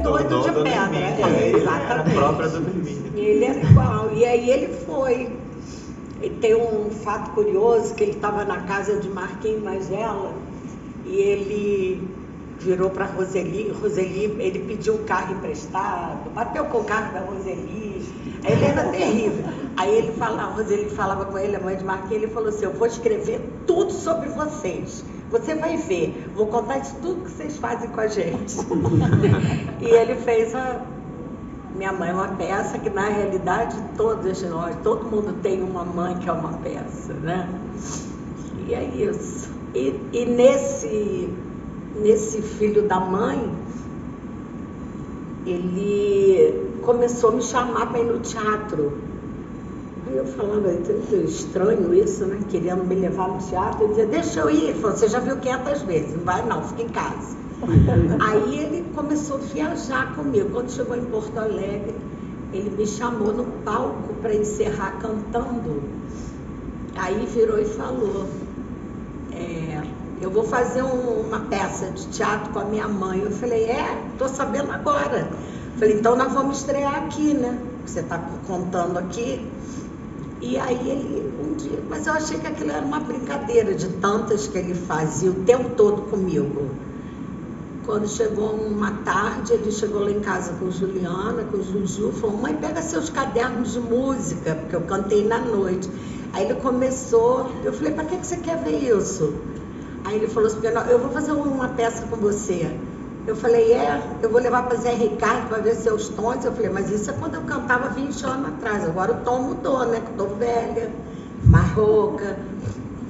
Doido de pedra, exatamente. A própria do Hermínio. Ele era igual. E aí ele foi. E tem um fato curioso, que ele estava na casa de Marquinhos Magela e ele virou para Roseli, ele pediu um carro emprestado, bateu com o carro da Roseli, aí ele era terrível. Aí ele falava, a Roseli falava com ele, a mãe de Marquinhos, ele falou assim: eu vou escrever tudo sobre vocês, você vai ver, vou contar de tudo que vocês fazem com a gente. E ele fez Minha Mãe é uma peça que, na realidade, todas nós, todo mundo tem uma mãe que é uma peça, né? E é isso. E nesse filho da mãe, ele começou a me chamar para ir no teatro. Aí eu falava, é estranho isso, né? Querendo me levar no teatro. Eu dizia, deixa eu ir. Ele falou, você já viu 500 vezes, não vai não, fica em casa. Aí ele começou a viajar comigo. Quando chegou em Porto Alegre, ele me chamou no palco para encerrar cantando. Aí virou e falou, eu vou fazer uma peça de teatro com a minha mãe. Eu falei, tô sabendo agora. Eu falei, então nós vamos estrear aqui, né? Você está contando aqui. E aí ele, um dia, mas eu achei que aquilo era uma brincadeira de tantas que ele fazia o tempo todo comigo. Quando chegou uma tarde, ele chegou lá em casa com Juliana, com o Juju, falou, mãe, pega seus cadernos de música, porque eu cantei na noite. Aí ele começou, eu falei, para que você quer ver isso? Aí ele falou assim, eu vou fazer uma peça com você. Eu falei, eu vou levar para Zé Ricardo para ver seus tons. Eu falei, mas isso é quando eu cantava 20 anos atrás, agora o tom mudou, né, que eu tô velha, mais rouca.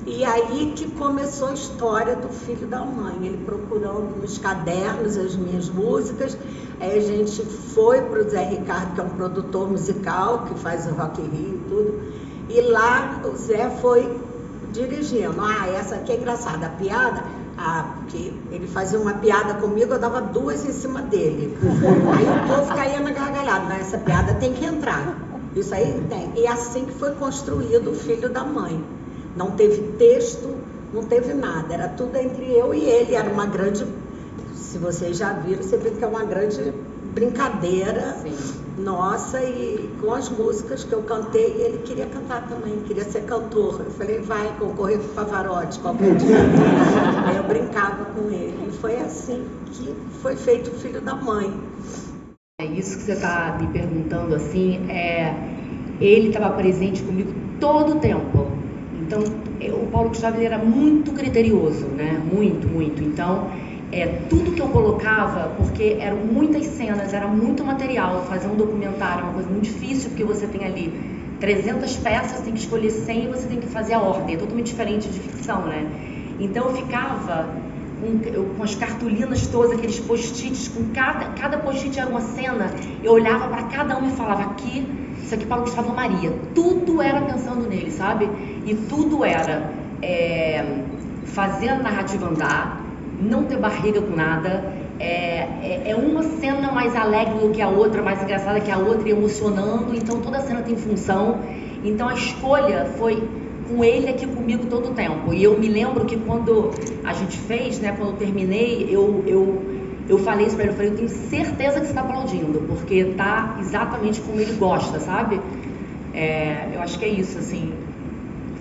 E aí que começou a história do filho da mãe, ele procurando nos cadernos as minhas músicas. Aí a gente foi para o Zé Ricardo, que é um produtor musical, que faz o Rock in Rio e tudo. E lá o Zé foi dirigindo. Essa aqui é engraçada, a piada, porque ele fazia uma piada comigo, eu dava duas em cima dele. Aí o povo caía na gargalhada, essa piada tem que entrar. Isso aí tem. E assim que foi construído o filho da mãe. Não teve texto, não teve nada, era tudo entre eu e ele, era uma grande, se vocês já viram, você vê que é uma grande brincadeira. Sim. Nossa, e com as músicas que eu cantei, ele queria cantar também, queria ser cantor. Eu falei, vai concorrer com o Pavarotti qualquer dia. Aí eu brincava com ele, e foi assim que foi feito o filho da mãe. É isso que você está me perguntando, assim, ele estava presente comigo todo o tempo. Então, o Paulo Gustavo ele era muito criterioso, né? Muito, muito. Então, tudo que eu colocava, porque eram muitas cenas, era muito material. Fazer um documentário é uma coisa muito difícil, porque você tem ali 300 peças, tem que escolher 100 e você tem que fazer a ordem. É totalmente diferente de ficção, né? Então, eu ficava com as cartolinas todas, aqueles post-its, com cada post-it era uma cena. Eu olhava para cada um e falava, aqui, isso aqui Paulo Gustavo Maria. Tudo era pensando nele, sabe? E tudo era fazer a narrativa andar, não ter barriga com nada, uma cena mais alegre do que a outra, mais engraçada que a outra, e emocionando, então toda cena tem função. Então a escolha foi com ele aqui comigo todo o tempo. E eu me lembro que quando a gente fez, né, quando eu terminei, eu falei isso pra ele, eu falei, eu tenho certeza que você tá aplaudindo, porque tá exatamente como ele gosta, sabe? Eu acho que é isso, assim.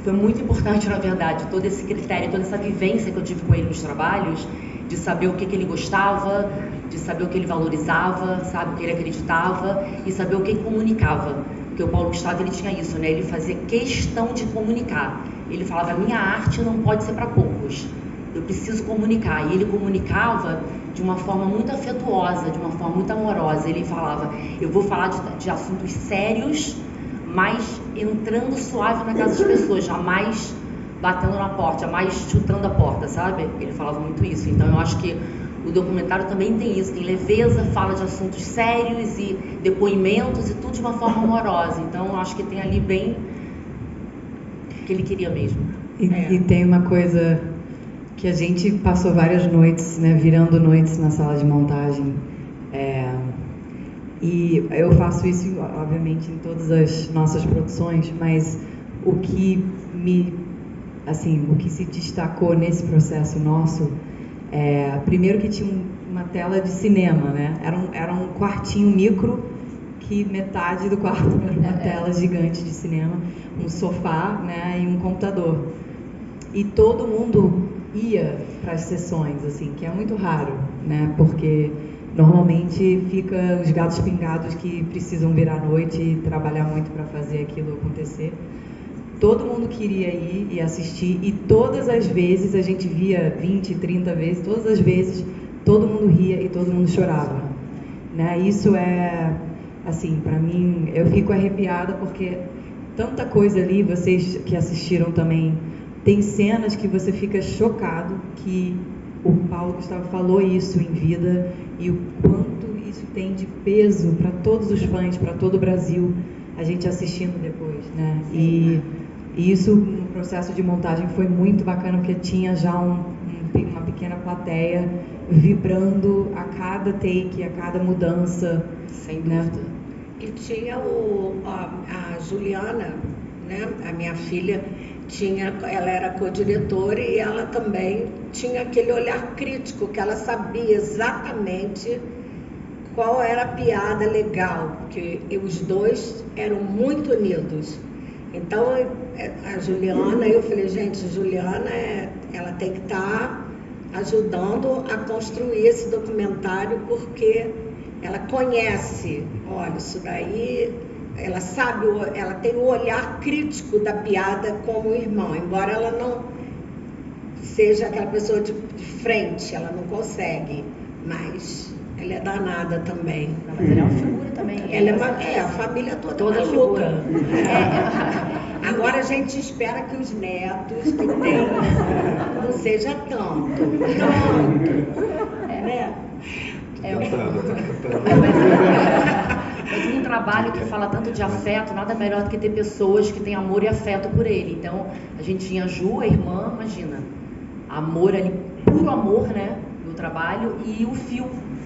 Foi muito importante, na verdade, todo esse critério, toda essa vivência que eu tive com ele nos trabalhos, de saber o que ele gostava, de saber o que ele valorizava, sabe, o que ele acreditava, e saber o que ele comunicava. Porque o Paulo Gustavo, ele tinha isso, né? Ele fazia questão de comunicar. Ele falava, minha arte não pode ser para poucos, eu preciso comunicar. E ele comunicava de uma forma muito afetuosa, de uma forma muito amorosa. Ele falava, eu vou falar de assuntos sérios, mas entrando suave na casa das pessoas, jamais batendo na porta, jamais chutando a porta, sabe? Ele falava muito isso. Então eu acho que o documentário também tem isso, tem leveza, fala de assuntos sérios e depoimentos e tudo de uma forma amorosa. Então eu acho que tem ali bem o que ele queria mesmo. E tem uma coisa que a gente passou várias noites, né, virando noites na sala de montagem. E eu faço isso, obviamente, em todas as nossas produções, mas o que se destacou nesse processo nosso Primeiro que tinha uma tela de cinema, né? Era um quartinho micro, que metade do quarto era uma tela gigante de cinema, um sofá, né, e um computador. E todo mundo ia para as sessões, assim, que é muito raro, né? Porque normalmente fica os gatos pingados que precisam vir à noite e trabalhar muito para fazer aquilo acontecer. Todo mundo queria ir e assistir, e todas as vezes a gente via 20, 30 vezes, todas as vezes todo mundo ria e todo mundo chorava, né? Isso é, assim, para mim, eu fico arrepiada porque tanta coisa ali, vocês que assistiram também, tem cenas que você fica chocado que o Paulo Gustavo falou isso em vida e o quanto isso tem de peso para todos os fãs, para todo o Brasil, a gente assistindo depois, né? E isso no processo de montagem foi muito bacana, porque tinha já uma pequena plateia vibrando a cada take, a cada mudança. Sem dúvida. E tinha a Juliana, né? A minha filha, ela era co-diretora e ela também tinha aquele olhar crítico, que ela sabia exatamente qual era a piada legal, porque os dois eram muito unidos. Então, a Juliana, eu falei, gente, Juliana, ela tem que estar ajudando a construir esse documentário, porque ela conhece, olha, isso daí, ela sabe, ela tem o olhar crítico da piada como irmão, embora ela não seja aquela pessoa de frente, ela não consegue, mas ela é danada também. Não, mas ela é uma figura também. A família toda é louca. Agora a gente espera que os netos que tem não seja tanto. Né? Mas um trabalho que fala tanto de afeto, nada melhor do que ter pessoas que têm amor e afeto por ele. Então, a gente tinha a Ju, a irmã, imagina, amor ali, puro amor, né, no trabalho, e o Phil,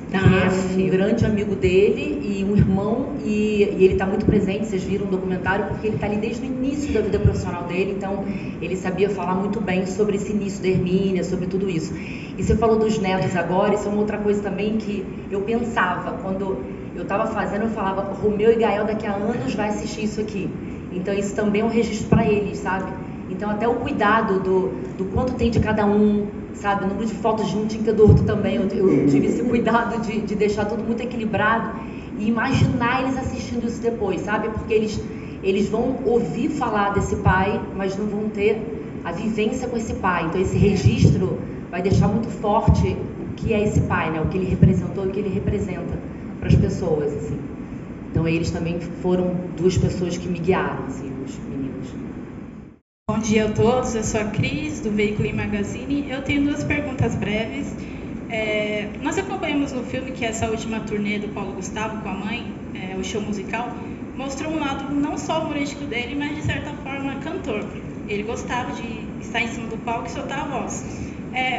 que é um grande amigo dele e um irmão, e ele está muito presente, vocês viram o documentário, porque ele está ali desde o início da vida profissional dele, então ele sabia falar muito bem sobre esse início da Hermínia, sobre tudo isso. E você falou dos netos agora, isso é uma outra coisa também que eu pensava, quando eu estava fazendo, eu falava, Romeu e Gael daqui a anos vai assistir isso aqui. Então isso também é um registro para eles, sabe? Então até o cuidado do quanto tem de cada um, sabe? O número de fotos de um tinha que do outro também. Eu tive esse cuidado de deixar tudo muito equilibrado e imaginar eles assistindo isso depois, sabe? Porque eles vão ouvir falar desse pai, mas não vão ter a vivência com esse pai. Então esse registro vai deixar muito forte o que é esse pai, né? O que ele representou e o que ele representa para as pessoas, assim. Então eles também foram duas pessoas que me guiaram, assim, os meninos. Bom dia a todos, eu sou a Cris, do Veículo e Magazine. Eu tenho duas perguntas breves. Nós acompanhamos no filme que essa última turnê do Paulo Gustavo com a mãe, o show musical, mostrou um lado não só humorístico dele, mas de certa forma cantor. Ele gostava de estar em cima do palco e soltar a voz.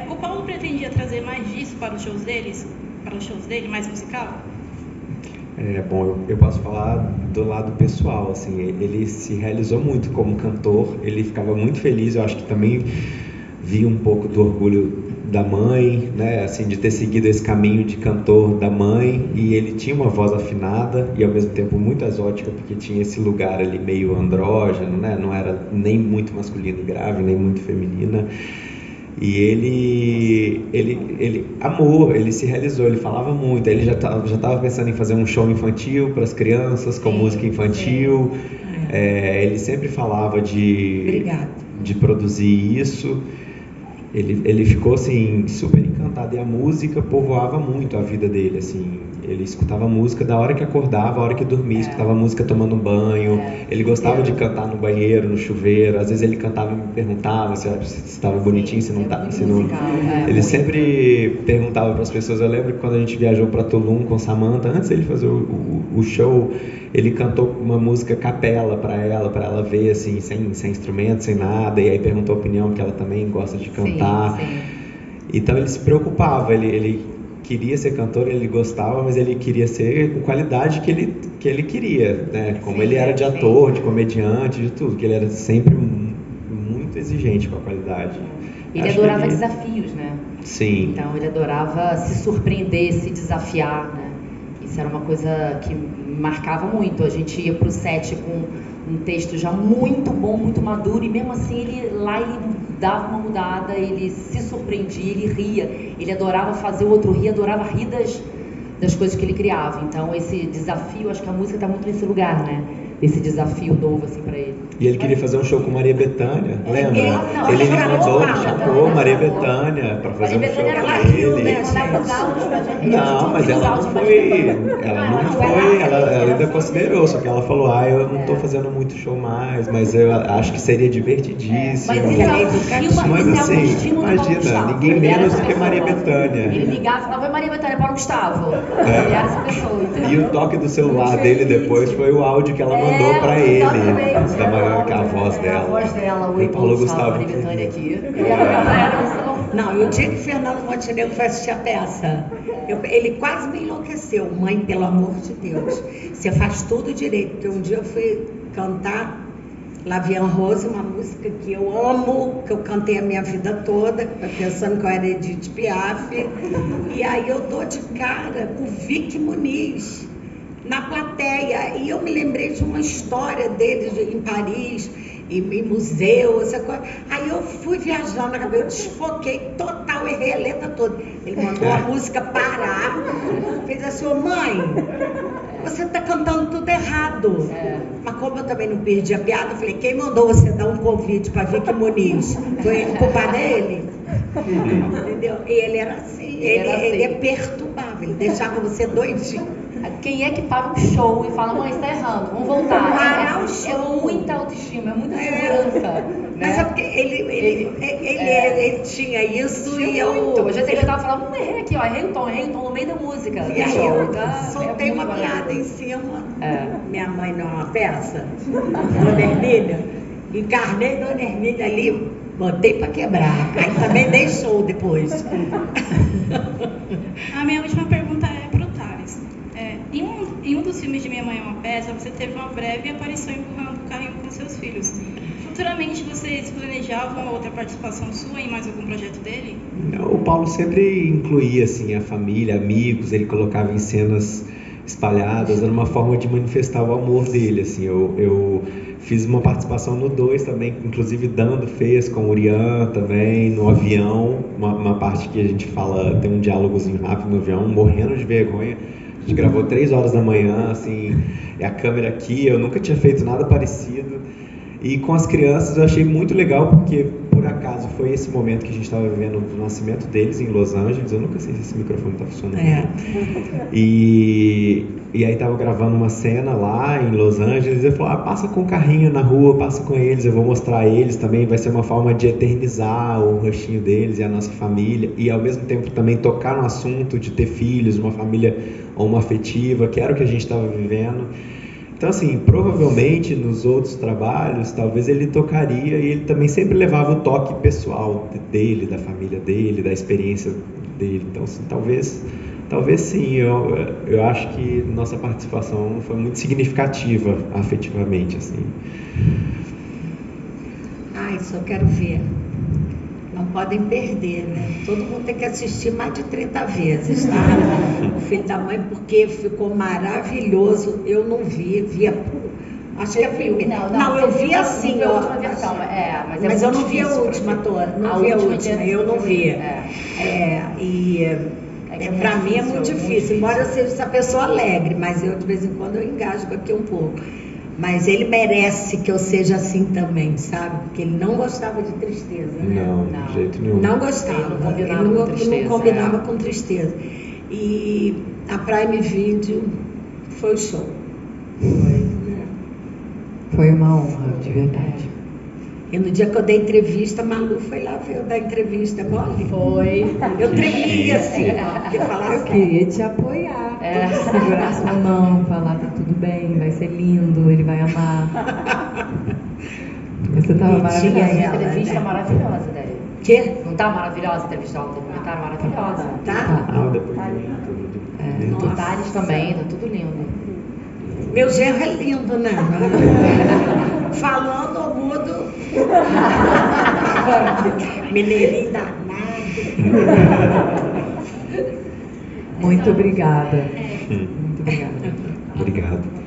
O Paulo pretendia trazer mais disso para os shows dele, mais musical? Bom, eu posso falar do lado pessoal, assim, ele se realizou muito como cantor, ele ficava muito feliz, eu acho que também via um pouco do orgulho da mãe, né, assim, de ter seguido esse caminho de cantor da mãe, e ele tinha uma voz afinada e ao mesmo tempo muito exótica, porque tinha esse lugar ali meio andrógeno, né, não era nem muito masculino e grave, nem muito feminina. E ele amou, ele se realizou, ele falava muito, ele já estava pensando em fazer um show infantil para as crianças, com música infantil. Ele sempre falava de produzir isso. Ele ficou assim, super encantado, e a música povoava muito a vida dele, assim. Ele escutava música da hora que acordava, a hora que dormia, escutava música tomando banho. Ele gostava de cantar no banheiro, no chuveiro. Às vezes ele cantava e me perguntava se estava bonitinho, se não estava. Ele sempre perguntava para as pessoas. Eu lembro que quando a gente viajou para Tulum com Samantha, antes dele fazer o show, ele cantou uma música capela para ela ver, assim, sem instrumento, sem nada. E aí perguntou a opinião, que ela também gosta de cantar. Sim. Então ele se preocupava, ele queria ser cantor, ele gostava, mas ele queria ser com qualidade que ele queria, né? Como ele era de ator, de comediante, de tudo, que ele era sempre muito exigente com a qualidade. Ele adorava desafios, né? Sim. Então ele adorava se surpreender, se desafiar, né? Isso era uma coisa que me marcava muito. A gente ia pro set com um texto já muito bom, muito maduro, e mesmo assim ele dava uma mudada, ele se surpreendia, ele ria, ele adorava fazer o outro rir, adorava rir das coisas que ele criava. Então esse desafio, acho que a música está muito nesse lugar, né? Esse desafio novo assim para ele. E ele queria fazer um show com Maria Bethânia, lembra? Ele me chamou chamou Maria Bethânia para fazer um show com ele. Não, mas ela não foi, ela ainda considerou, só que ela falou, eu não estou fazendo muito show mais, mas eu acho que seria divertidíssimo. Mas assim, imagina, ninguém menos do que Maria Bethânia. Ele ligava e falava, oi Maria Bethânia, Paulo Gustavo. Ele era essa pessoa, entendeu? E o toque do celular dele depois foi o áudio que ela mandou pra ele, a voz dela. A voz dela, o Paulo Gustavo. Maria Bethânia aqui. Não, e o dia que o Fernando Montenegro foi assistir a peça, ele quase me enlouqueceu. Mãe, pelo amor de Deus, você faz tudo direito. Porque um dia eu fui cantar La Vie en Rose, uma música que eu amo, que eu cantei a minha vida toda, pensando que eu era Edith Piaf. E aí eu dou de cara com o Vic Muniz na plateia, e eu me lembrei de uma história dele em Paris, em museu, essa coisa. Aí eu fui viajando na cabeça, eu desfoquei total, errei a letra toda. Ele mandou a música parar, fez assim, mãe, você está cantando tudo errado. Mas como eu também não perdi a piada, eu falei, quem mandou você dar um convite para Vicky Muniz? Foi ele, culpado dele. Entendeu? E ele era assim, ele é perturbável, ele deixava você doidinho. Quem é que para um show e fala, mãe, está errando, vamos voltar? Parar o show. É muita autoestima, é muita segurança. Mas é porque ele tinha isso e eu... Eu já tentava falar, vamos errar aqui, ó, errei o tom no meio da música. E aí eu soltei uma piada em cima. Minha mãe numa peça, Dona Hermínia, encarnei Dona Hermínia ali, botei pra quebrar. Aí também dei show depois. A minha última pergunta é pro Thales. Em um dos filmes de Minha Mãe é uma Peça, você teve uma breve aparição empurrando o carrinho com seus filhos. Futuramente, vocês planejavam uma outra participação sua em mais algum projeto dele? Não, o Paulo sempre incluía assim, a família, amigos, ele colocava em cenas espalhadas, era uma forma de manifestar o amor dele. Assim, eu fiz uma participação no 2 também, inclusive Dando fez com o Urian também, no avião, uma parte que a gente fala, tem um diálogozinho rápido no avião, morrendo de vergonha. A gente gravou 3 horas da manhã, assim, é a câmera aqui, eu nunca tinha feito nada parecido. E com as crianças eu achei muito legal, porque por acaso foi esse momento que a gente estava vivendo do nascimento deles em Los Angeles. Eu nunca sei se esse microfone está funcionando. E aí estava gravando uma cena lá em Los Angeles. Eu falei, passa com o carrinho na rua, passa com eles, eu vou mostrar a eles também. Vai ser uma forma de eternizar o rostinho deles e a nossa família. E ao mesmo tempo também tocar no assunto de ter filhos, uma família homoafetiva, que era o que a gente estava vivendo. Então, assim, provavelmente nos outros trabalhos, talvez ele tocaria, e ele também sempre levava o toque pessoal dele, da família dele, da experiência dele. Então, assim, talvez sim, eu acho que nossa participação foi muito significativa, afetivamente, assim. Isso eu quero ver. Não podem perder, né? Todo mundo tem que assistir mais de 30 vezes, tá? O Filho da Mãe, porque ficou maravilhoso. Eu não via. Acho que é filme. Não, eu vi assim, ó. Mas eu não vi a última toda. Não vi a última, eu não vi. Pra mim é muito difícil, embora eu seja essa pessoa alegre, mas eu de vez em quando eu engasgo aqui um pouco. Mas ele merece que eu seja assim também, sabe? Porque ele não gostava de tristeza, né? Não, de jeito nenhum. Não gostava, ele não combinava com tristeza. E a Prime Video foi o show. Foi uma honra, de verdade. E no dia que eu dei entrevista, a Malu foi lá ver eu dar entrevista, mole? Foi. Eu tremia assim, porque falava. Eu queria te apoiar, segurar sua mão, falar, tá tudo bem, vai ser lindo, ele vai amar. Você tava maravilhosa. A entrevista maravilhosa dele. Quê? Não tá maravilhosa a entrevista? Ela tem um comentário maravilhosa. Tá? Do Thales também, tá tudo lindo. Meu genro é lindo, né? Falando ou mudo. Mineirinho danado. Muito obrigada. Muito obrigada. Obrigado.